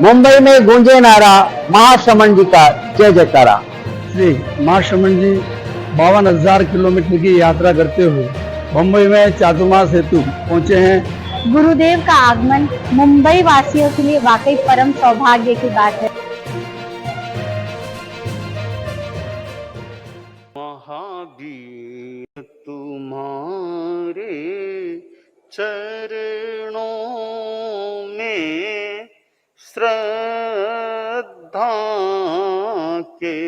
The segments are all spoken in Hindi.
मुंबई में गूंजे नारा महाश्रमण जी का जय जयकारा। श्री महाश्रमण जी 52,000 किलोमीटर की यात्रा करते हुए मुंबई में चातुर्मास हेतु पहुंचे हैं। गुरुदेव का आगमन मुंबई वासियों के लिए वाकई परम सौभाग्य की बात है। महावीर तुम्हारे चरणों में श्रद्धा के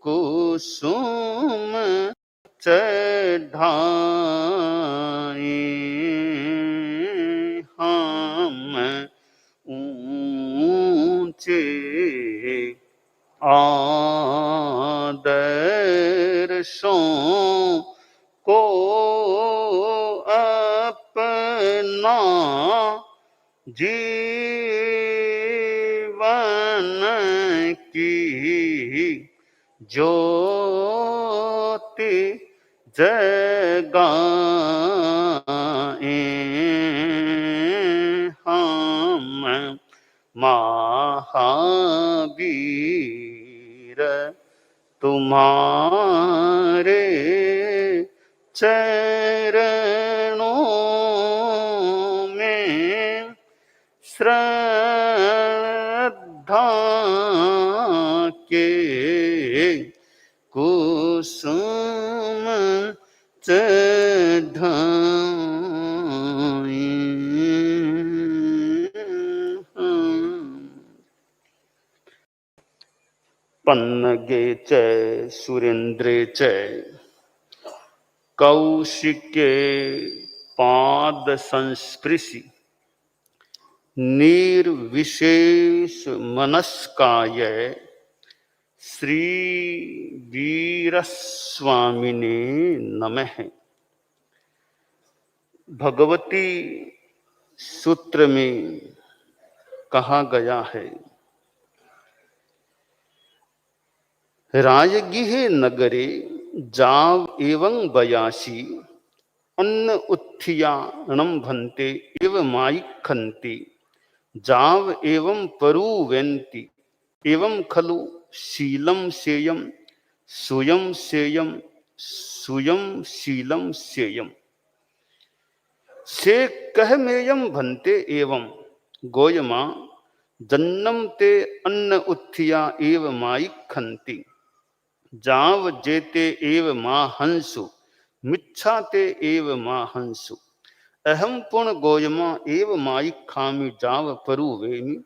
कुसुम चढ़ाए हम ऊंचे आदर्शों को अपना जीवन की ज्योति जगाएं हम महावीर तुम्हारे चरणों में श्रद्धा के कुसुम पन्नगे च सुरेन्द्रे च कौशिके पाद संस्पृशि निर्विशेष मनस्काय श्री वीरस्वामिने नमः। भगवती सूत्र में कहा गया है, राजगृह नगरे जाव एवं बयासी अन्न उत्थियाणम भन्ते एव माइखन्ति जाव एवं परुवेन्ति एवं खलु शीलम सेयम सुयम सेयम सुयम शीलम सेयम से कह मेयम भन्ते एवं गोयमा जन्नम ते अन्न उत्थिया एव माइखन्ति जाव जेते एव मा हंसु मिच्छाते एव मा हंसु अहम पुण्य गोयमा एव माई खामी जाव परुवेमि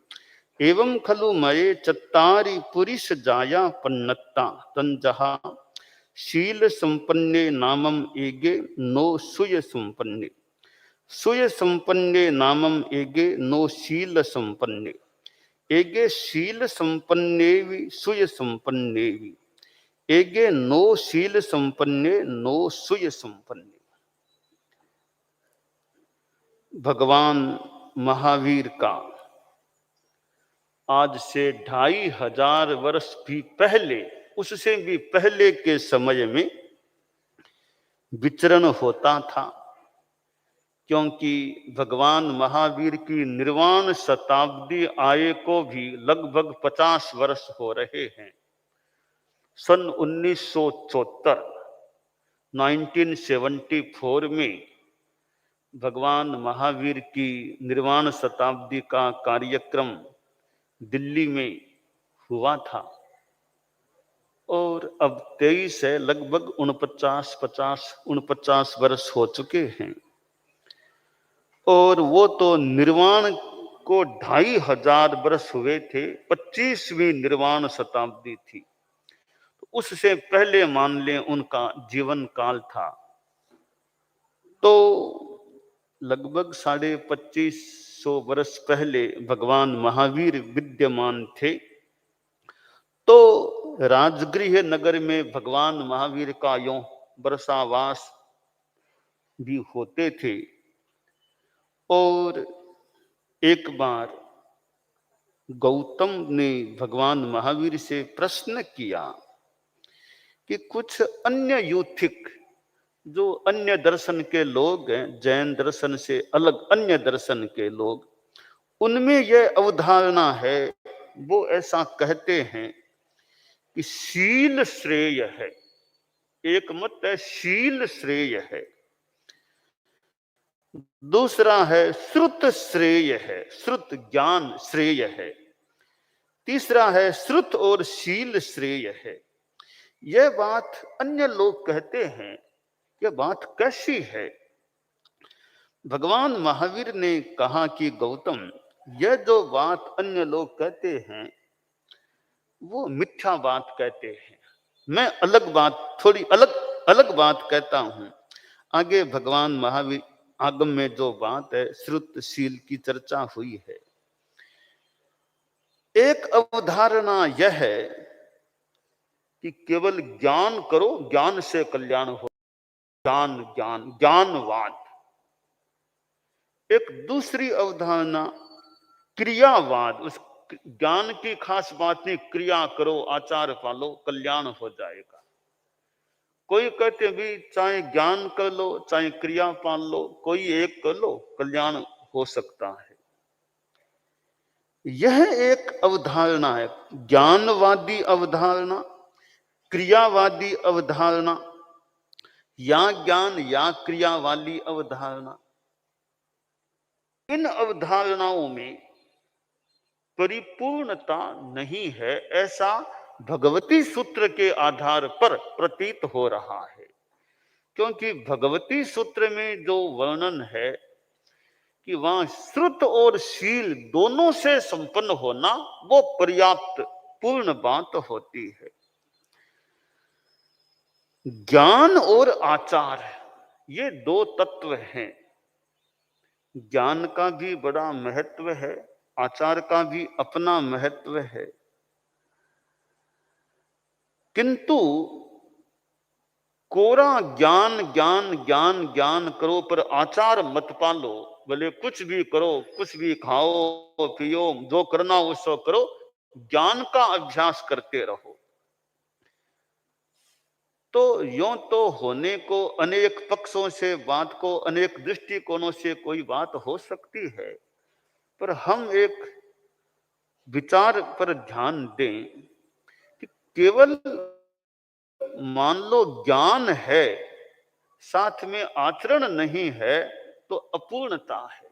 एवं खलु मये चत्तारि पुरिष जाया पन्नत्ता तंजहा शील संपन्ने नामम एगे नो सुय संपन्ने नामम एगे नो शील संपन्ने एगे शील संपन्नेवि सुय संपन्नेवि एगे नो शील संपन्ने नो सुय संपन्ने। भगवान महावीर का आज से 2500 वर्ष भी पहले, उससे भी पहले के समय में विचरण होता था, क्योंकि भगवान महावीर की निर्वाण शताब्दी आए को भी लगभग 50 वर्ष हो रहे हैं। सन 1974 में भगवान महावीर की निर्वाण शताब्दी का कार्यक्रम दिल्ली में हुआ था और अब 23 है, लगभग 49 वर्ष हो चुके हैं और वो तो निर्वाण को 2500 वर्ष हुए थे, 25वीं निर्वाण शताब्दी थी, तो उससे पहले मान लें उनका जीवन काल था। तो लगभग 2550 वर्ष पहले भगवान महावीर विद्यमान थे। तो राजगृह नगर में भगवान महावीर का यों वर्षावास भी होते थे और एक बार गौतम ने भगवान महावीर से प्रश्न किया कि कुछ अन्य यूथिक जो अन्य दर्शन के लोग हैं, जैन दर्शन से अलग अन्य दर्शन के लोग, उनमें यह अवधारणा है, वो ऐसा कहते हैं कि शील श्रेय है। एक मत है शील श्रेय है, दूसरा है श्रुत श्रेय है, श्रुत ज्ञान श्रेय है, तीसरा है श्रुत और शील श्रेय है। यह बात अन्य लोग कहते हैं, यह बात कैसी है? भगवान महावीर ने कहा कि गौतम, यह जो बात अन्य लोग कहते हैं वो मिथ्या बात कहते हैं। मैं अलग बात, थोड़ी अलग अलग बात कहता हूं। आगे भगवान महावीर आगम में जो बात है श्रुत शील की चर्चा हुई है। एक अवधारणा यह है कि केवल ज्ञान करो, ज्ञान से कल्याण हो, ज्ञान ज्ञान ज्ञानवाद। एक दूसरी अवधारणा क्रियावाद, उस ज्ञान की खास बात नहीं, क्रिया करो, आचार पालो, कल्याण हो जाएगा। कोई कहते भी चाहे ज्ञान कर लो चाहे क्रिया पाल लो, कोई एक कर लो, कल्याण हो सकता है। यह एक अवधारणा है, ज्ञानवादी अवधारणा, क्रियावादी अवधारणा, या ज्ञान या क्रिया वाली अवधारणा। इन अवधारणाओं में परिपूर्णता नहीं है, ऐसा भगवती सूत्र के आधार पर प्रतीत हो रहा है। क्योंकि भगवती सूत्र में जो वर्णन है कि वहां श्रुत और शील दोनों से संपन्न होना, वो पर्याप्त पूर्ण बात होती है। ज्ञान और आचार, ये दो तत्व हैं। ज्ञान का भी बड़ा महत्व है, आचार का भी अपना महत्व है, किंतु कोरा ज्ञान ज्ञान ज्ञान ज्ञान करो पर आचार मत पालो। भले कुछ भी करो, कुछ भी खाओ पियो, जो करना वो सो करो, ज्ञान का अभ्यास करते रहो। तो यों तो होने को अनेक पक्षों से बात को, अनेक दृष्टिकोणों से कोई बात हो सकती है, पर हम एक विचार पर ध्यान दें कि केवल मान लो ज्ञान है, साथ में आचरण नहीं है, तो अपूर्णता है।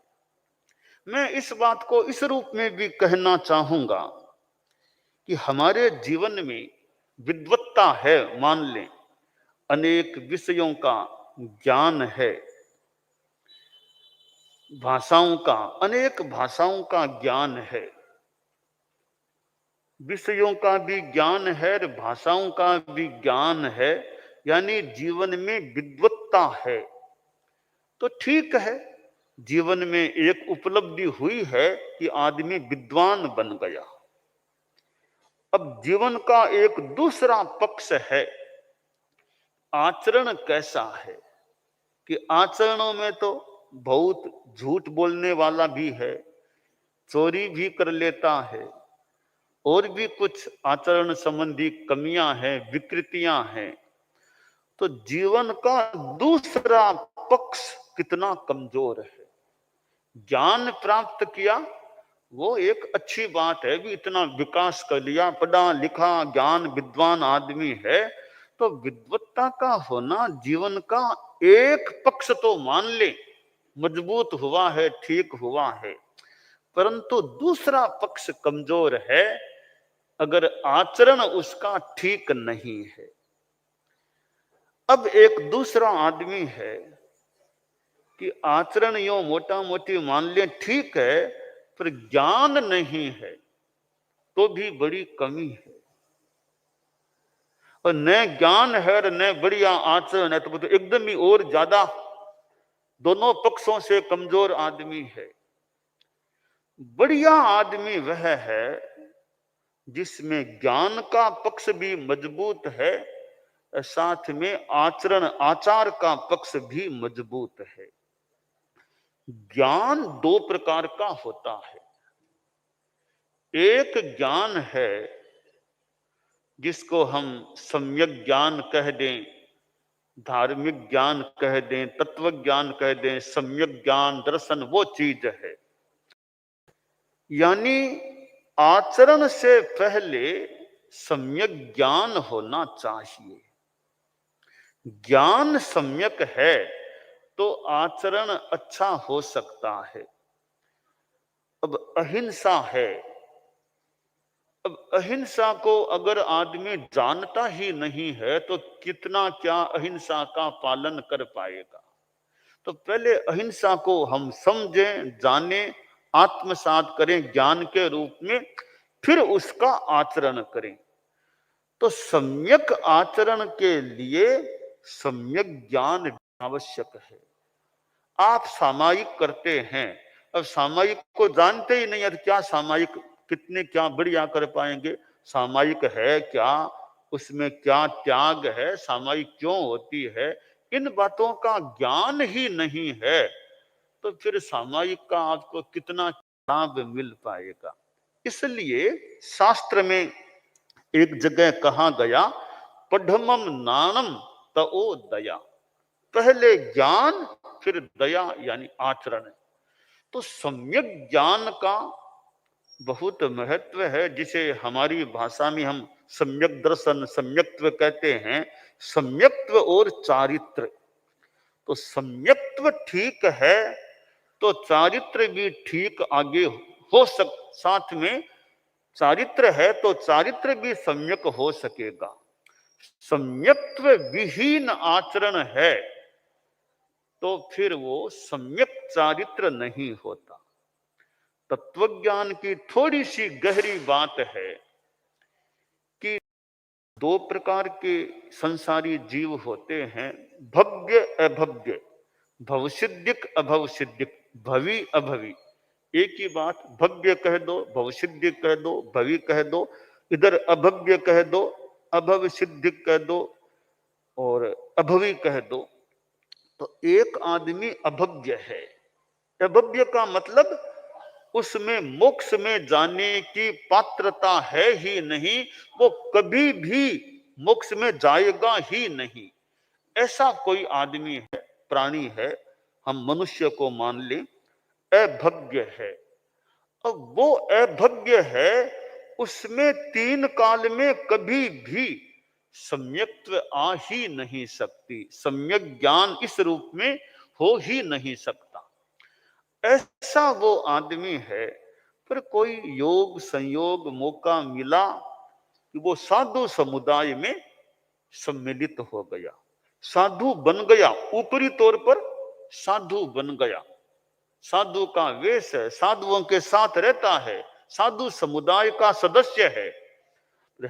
मैं इस बात को इस रूप में भी कहना चाहूंगा कि हमारे जीवन में विद्वत्ता है, मान लें, अनेक विषयों का ज्ञान है, भाषाओं का, अनेक भाषाओं का ज्ञान है, विषयों का भी ज्ञान है, भाषाओं का भी ज्ञान है, यानी जीवन में विद्वत्ता है। तो ठीक है, जीवन में एक उपलब्धि हुई है कि आदमी विद्वान बन गया। अब जीवन का एक दूसरा पक्ष है, आचरण कैसा है, कि आचरणों में तो बहुत झूठ बोलने वाला भी है, चोरी भी कर लेता है, और भी कुछ आचरण संबंधी कमियां हैं, विकृतियां हैं। तो जीवन का दूसरा पक्ष कितना कमजोर है। ज्ञान प्राप्त किया वो एक अच्छी बात है, भी इतना विकास कर लिया, पढ़ा लिखा ज्ञान विद्वान आदमी है, तो विद्वत्ता का होना जीवन का एक पक्ष तो मान ले, मजबूत हुआ है, ठीक हुआ है, परंतु दूसरा पक्ष कमजोर है अगर आचरण उसका ठीक नहीं है। अब एक दूसरा आदमी है कि आचरण यो मोटा मोटी मान ले ठीक है, पर ज्ञान नहीं है, तो भी बड़ी कमी है। और न ज्ञान है और न बढ़िया आचरण है, तो एकदम ही और ज्यादा दोनों पक्षों से कमजोर आदमी है। बढ़िया आदमी वह है जिसमें ज्ञान का पक्ष भी मजबूत है, साथ में आचरण आचार का पक्ष भी मजबूत है। ज्ञान दो प्रकार का होता है। एक ज्ञान है जिसको हम सम्यक ज्ञान कह दें, धार्मिक ज्ञान कह दें, तत्व ज्ञान कह दें, सम्यक ज्ञान दर्शन, वो चीज है। यानी आचरण से पहले सम्यक ज्ञान होना चाहिए। ज्ञान सम्यक है तो आचरण अच्छा हो सकता है। अब अहिंसा है, अब अहिंसा को अगर आदमी जानता ही नहीं है तो कितना क्या अहिंसा का पालन कर पाएगा। तो पहले अहिंसा को हम समझें, जानें, आत्मसात करें ज्ञान के रूप में, फिर उसका आचरण करें। तो सम्यक आचरण के लिए सम्यक ज्ञान आवश्यक है। आप सामायिक करते हैं, अब सामायिक को जानते ही नहीं है तो क्या सामायिक कितने क्या बढ़िया कर पाएंगे। सामायिक है क्या, उसमें क्या त्याग है, सामायिक क्यों होती है, इन बातों का ज्ञान ही नहीं है तो फिर सामायिक का आपको कितना लाभ मिल पाएगा। इसलिए शास्त्र में एक जगह कहा गया, पढ़मम नानम तओ दया। पहले ज्ञान फिर दया यानी आचरण। तो सम्यक ज्ञान का बहुत महत्व है, जिसे हमारी भाषा में हम सम्यक दर्शन, सम्यक्त्व कहते हैं। सम्यक्त्व और चारित्र, तो सम्यक्त्व ठीक है तो चारित्र भी ठीक आगे हो साथ में चारित्र है तो चारित्र भी सम्यक हो सकेगा। सम्यक्त्व विहीन आचरण है तो फिर वो सम्यक चारित्र नहीं होता। तत्वज्ञान की थोड़ी सी गहरी बात है कि दो प्रकार के संसारी जीव होते हैं, भव्य अभव्य, भवसिद्धिक अभवसिद्धिक, भवी अभवी। एक ही बात, भव्य कह दो, भवसिद्धिक कह दो, भवी कह दो, इधर अभव्य कह दो, अभव सिद्धिक कह दो और अभवी कह दो। तो एक आदमी अभव्य है। अभव्य का मतलब उसमें मोक्ष में जाने की पात्रता है ही नहीं, वो कभी भी मोक्ष में जाएगा ही नहीं। ऐसा कोई आदमी है, प्राणी है, हम मनुष्य को मान लें, अभव्य है। अब वो अभव्य है, उसमें तीन काल में कभी भी सम्यक्त्व आ ही नहीं सकती, सम्यक ज्ञान इस रूप में हो ही नहीं सकता। ऐसा वो आदमी है। पर कोई योग संयोग मौका मिला कि वो साधु समुदाय में सम्मिलित हो गया, साधु बन गया, ऊपरी तौर पर साधु बन गया, साधु का वेश है, साधुओं के साथ रहता है, साधु समुदाय का सदस्य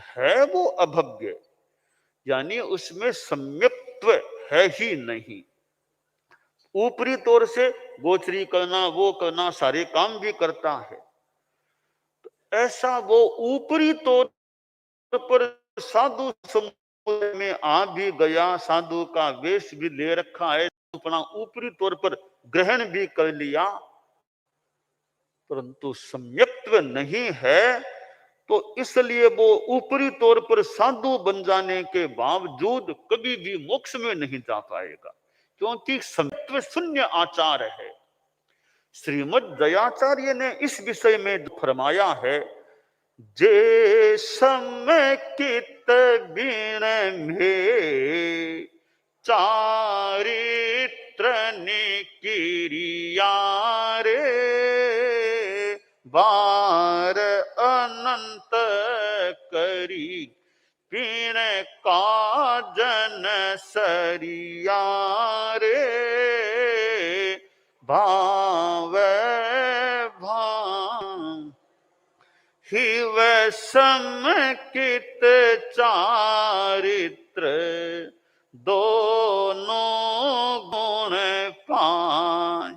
है वो अभव्य, यानी उसमें सम्यक्त्व है ही नहीं। ऊपरी तौर से गोचरी करना, वो करना, सारे काम भी करता है। तो ऐसा वो ऊपरी तौर पर साधु समुदाय में आ भी गया, साधु का वेश भी ले रखा है, अपना ऊपरी तौर पर ग्रहण भी कर लिया, परंतु सम्यक्त्व नहीं है। तो इसलिए वो ऊपरी तौर पर साधु बन जाने के बावजूद कभी भी मोक्ष में नहीं जा पाएगा, क्योंकि सम्यक्त्व शून्य आचार है। श्रीमद् दयाचार्य ने इस विषय में फरमाया है, जे समेकित बिन में चारित्र निकिरिया रे, बार अनंत करी पीण काजन सरिया रे, भाव भाव हिव समकित चारित्र, दोनों गुण पाए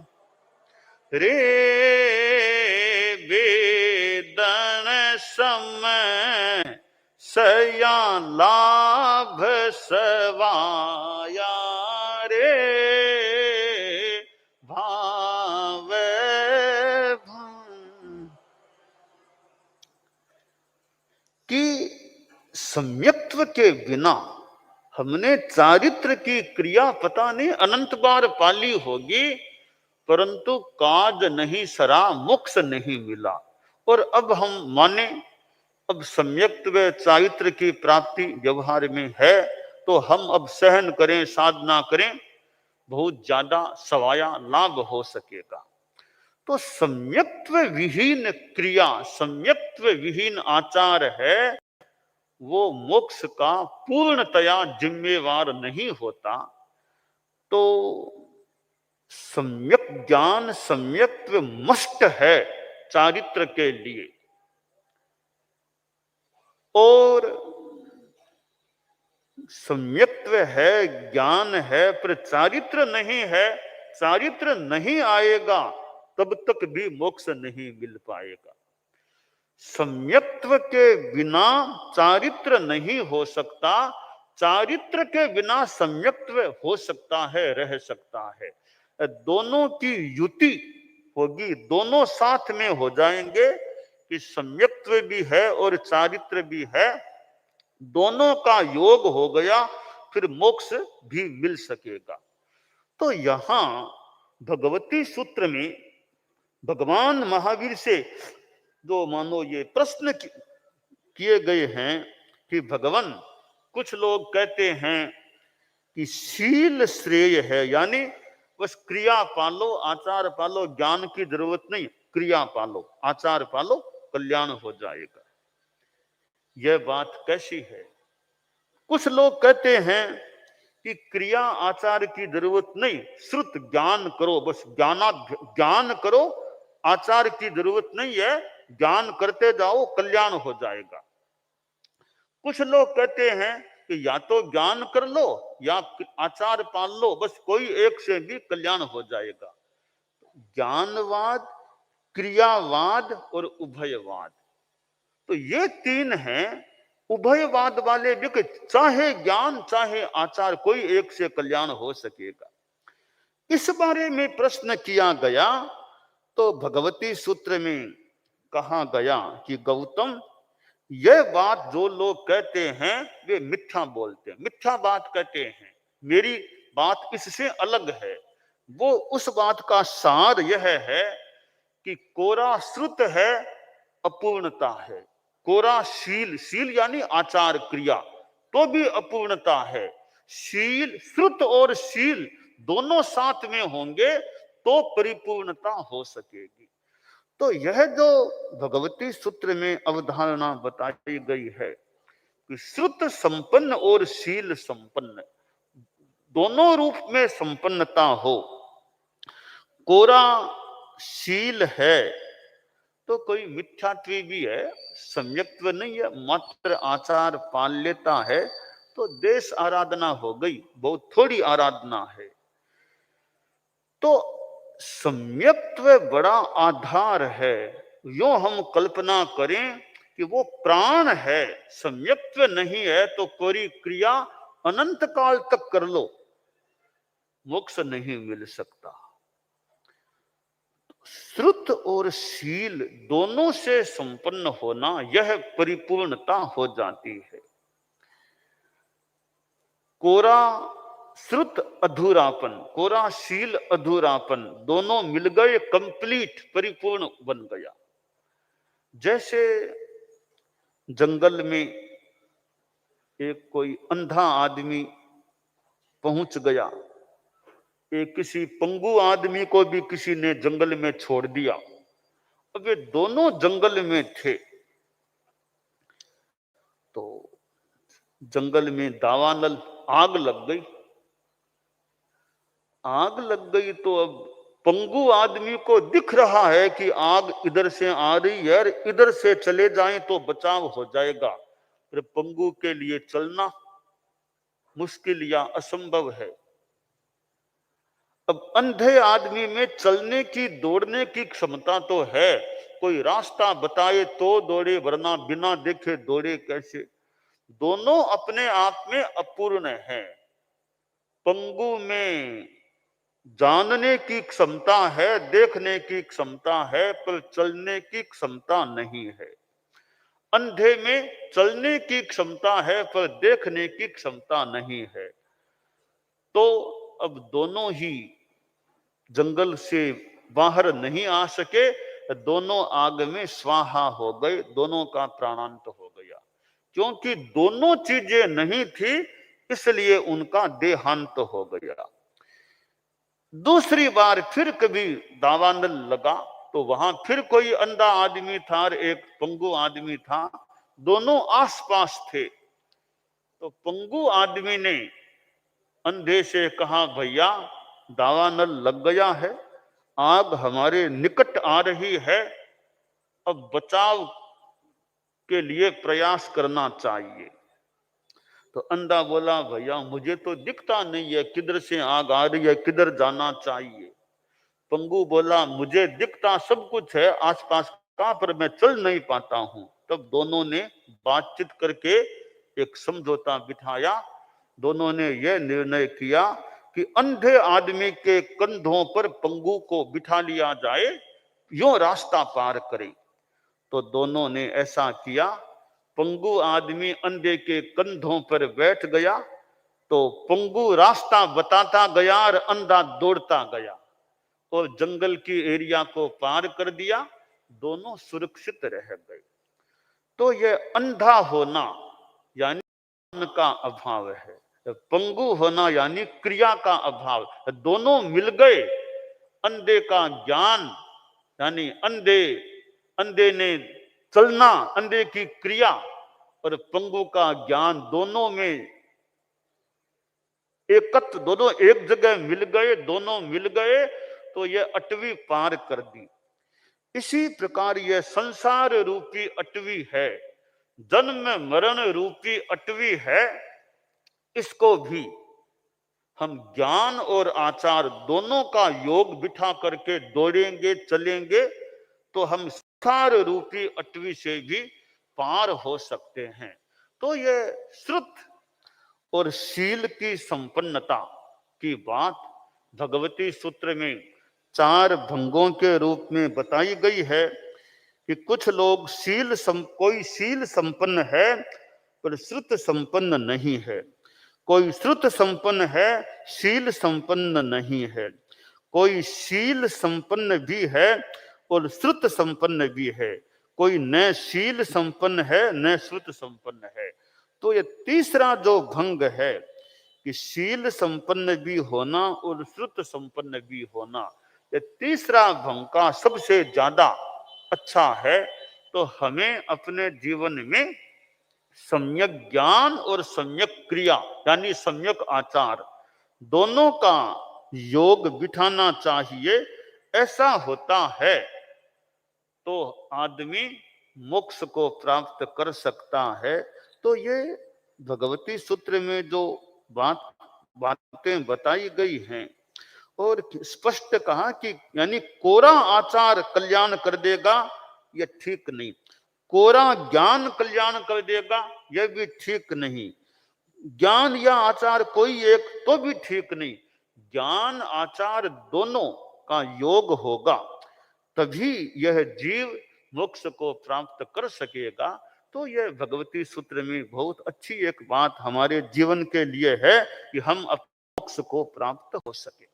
रे, वेदन समय सया लाभ सवाया रे, भाव कि सम्यक्त्व के बिना हमने चारित्र की क्रिया पता नहीं अनंत बार पाली होगी, परंतु काज नहीं सरा, मोक्ष नहीं मिला। और अब हम माने अब सम्यक्त्व चारित्र की प्राप्ति व्यवहार में है, तो हम अब सहन करें, साधना करें, बहुत ज्यादा सवाया लाभ हो सकेगा। तो सम्यक्त्व विहीन क्रिया, सम्यक्त्व विहीन आचार है, वो मोक्ष का पूर्णतया जिम्मेवार नहीं होता। तो सम्यक ज्ञान, सम्यक्त्व मस्ट है चारित्र के लिए। और सम्यक्त्व है, ज्ञान है, पर चारित्र नहीं है, चारित्र नहीं आएगा तब तक भी मोक्ष नहीं मिल पाएगा। सम्यक्त्व के बिना चारित्र नहीं हो सकता, चारित्र के बिना सम्यक्त्व हो सकता है, रह सकता है। दोनों की युति होगी, दोनों साथ में हो जाएंगे कि सम्यक्त्व भी है और चारित्र भी है, दोनों का योग हो गया, फिर मोक्ष भी मिल सकेगा। तो यहां भगवती सूत्र में भगवान महावीर से जो मानो ये प्रश्न किए गए हैं कि भगवान, कुछ लोग कहते हैं कि शील श्रेय है, यानी बस क्रिया पालो, आचार पालो, ज्ञान की जरूरत नहीं, क्रिया पालो, आचार पालो, कल्याण हो जाएगा। यह बात कैसी है? कुछ लोग कहते हैं कि क्रिया आचार की जरूरत नहीं, श्रुत ज्ञान करो, बस ज्ञान करो, आचार की जरूरत नहीं है, ज्ञान करते जाओ, कल्याण हो जाएगा। कुछ लोग कहते हैं कि या तो ज्ञान कर लो या आचार पाल लो, बस कोई एक से भी कल्याण हो जाएगा। ज्ञानवाद, क्रियावाद और उभयवाद, तो ये तीन हैं। उभयवाद वाले व्यक्ति चाहे ज्ञान चाहे आचार, कोई एक से कल्याण हो सकेगा। इस बारे में प्रश्न किया गया तो भगवती सूत्र में कहा गया कि गौतम, यह बात जो लोग कहते हैं वे मिथ्या बोलते हैं, मिथ्या बात कहते हैं। मेरी बात इससे अलग है। वो उस बात का सार यह है कि कोरा श्रुत है, अपूर्णता है। कोरा शील, शील यानी आचार क्रिया, तो भी अपूर्णता है। शील, श्रुत और शील दोनों साथ में होंगे तो परिपूर्णता हो सकेगी। तो यह जो भगवती सूत्र में अवधारणा बताई गई है कि श्रुत संपन्न और शील संपन्न, दोनों रूप में संपन्नता हो। कोरा शील है तो कोई मिथ्यात्व भी है, सम्यक्त्व नहीं है, मात्र आचार पाल लेता है तो देश आराधना हो गई, बहुत थोड़ी आराधना है। तो सम्यक्त्व बड़ा आधार है। यो हम कल्पना करें कि वो प्राण है, सम्यक्त्व नहीं है तो कोई क्रिया अनंत काल तक कर लो, मोक्ष नहीं मिल सकता। श्रुत और शील दोनों से संपन्न होना, यह परिपूर्णता हो जाती है। कोरा श्रुत अधूरापन, कोरा शील अधूरापन, दोनों मिल गए, कंप्लीट परिपूर्ण बन गया। जैसे जंगल में एक कोई अंधा आदमी पहुंच गया, एक किसी पंगु आदमी को भी किसी ने जंगल में छोड़ दिया। अब वे दोनों जंगल में थे, तो जंगल में दावानल आग लग गई। आग लग गई तो अब पंगु आदमी को दिख रहा है कि आग इधर से आ रही है, इधर से चले जाएं तो बचाव हो जाएगा, पर पंगु के लिए चलना मुश्किल या असंभव है। अब अंधे आदमी में चलने की, दौड़ने की क्षमता तो है, कोई रास्ता बताए तो दौड़े, वरना बिना देखे दौड़े कैसे। दोनों अपने आप में अपूर्ण है। पंगु में जानने की क्षमता है, देखने की क्षमता है, पर चलने की क्षमता नहीं है। अंधे में चलने की क्षमता है पर देखने की क्षमता नहीं है। तो अब दोनों ही जंगल से बाहर नहीं आ सके, दोनों आग में स्वाहा हो गए, दोनों का प्राणांत हो गया। क्योंकि दोनों चीजें नहीं थी, इसलिए उनका देहांत हो गया। दूसरी बार फिर कभी दावानल लगा तो वहां फिर कोई अंधा आदमी था और एक पंगु आदमी था, दोनों आसपास थे। तो पंगु आदमी ने अंधे से कहा, भैया दावानल लग गया है, आग हमारे निकट आ रही है, अब बचाव के लिए प्रयास करना चाहिए। तो अंधा बोला, भैया मुझे तो दिखता नहीं है किधर से आग आ रही है, किधर जाना चाहिए। पंगु बोला, मुझे दिखता सब कुछ है आसपास का, पर मैं चल नहीं पाता हूं। तब दोनों ने बातचीत करके एक समझौता बिठाया। दोनों ने यह निर्णय किया कि अंधे आदमी के कंधों पर पंगु को बिठा लिया जाए, यूं रास्ता पार करे। तो दोनों ने ऐसा किया। पंगु आदमी अंधे के कंधों पर बैठ गया, तो पंगु रास्ता बताता गया और अंधा दौड़ता गया और जंगल की एरिया को पार कर दिया। दोनों सुरक्षित रह गए। तो यह अंधा होना यानी ज्ञान का अभाव है, पंगु होना यानी क्रिया का अभाव। दोनों मिल गए। अंधे का ज्ञान यानी अंधे ने चलना, अंधे की क्रिया, और पंगु का ज्ञान, दोनों में एकत्र, दोनों एक जगह मिल गए, दोनों मिल गए तो यह अटवी पार कर दी। इसी प्रकार यह संसार रूपी अटवी है, जन्म मरण रूपी अटवी है। इसको भी हम ज्ञान और आचार दोनों का योग बिठा करके दौड़ेंगे, चलेंगे, तो हम संसार रूपी अटवी से भी पार हो सकते हैं। तो यह श्रुत और शील की संपन्नता की बात भगवती सूत्र में 4 भंगों के रूप में बताई गई है कि कुछ लोग कोई शील संपन्न है पर श्रुत संपन्न नहीं है, कोई श्रुत संपन्न है शील संपन्न नहीं है, कोई शील संपन्न भी है और श्रुत संपन्न भी है, कोई न शील संपन्न है न श्रुत संपन्न है। तो ये तीसरा जो भंग है कि शील संपन्न भी होना और श्रुत संपन्न भी होना, ये तीसरा भंग का सबसे ज्यादा अच्छा है। तो हमें अपने जीवन में सम्यक ज्ञान और सम्यक क्रिया यानी सम्यक आचार दोनों का योग बिठाना चाहिए। ऐसा होता है तो आदमी मोक्ष को प्राप्त कर सकता है। तो ये भगवती सूत्र में जो बातें बताई गई हैं और स्पष्ट कहा कि यानी कोरा आचार कल्याण कर देगा, यह ठीक नहीं, कोरा ज्ञान कल्याण कर देगा, यह भी ठीक नहीं, ज्ञान या आचार कोई एक तो भी ठीक नहीं, ज्ञान आचार दोनों का योग होगा, तभी यह जीव मोक्ष को प्राप्त कर सकेगा। तो यह भगवती सूत्र में बहुत अच्छी एक बात हमारे जीवन के लिए है कि हम मोक्ष को प्राप्त हो सके।